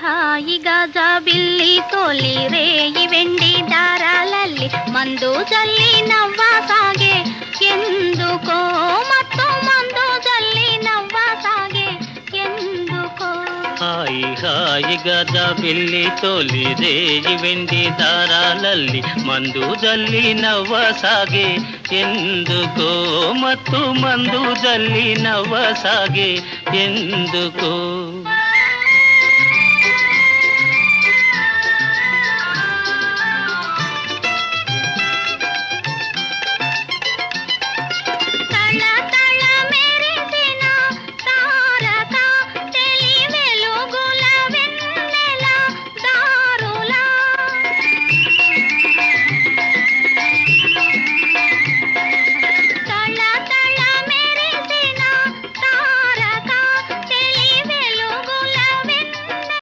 ಹಾಯಿಗ ಜಾಬಿಲ್ಲಿ ತೋಲಿ ರೇಯಿ Wendy ದಾರಾಲಲ್ಲಿ ಮಂದು ಜಲ್ಲಿ ನವ್ವ ಸಾಗೆ ఎందుకో ಮತ್ತು ಮಂದು ಜಲ್ಲಿ ನವ್ವ ಸಾಗೆ ఎందుకో హాయి హాయిగా జాబిల్లి తోలి రేయి వెండి దారాలల్లి మందు జల్లి నవ్వసాగే ఎందుకో ಮತ್ತು మందు జల్లి నవ్వసాగే ఎందుకో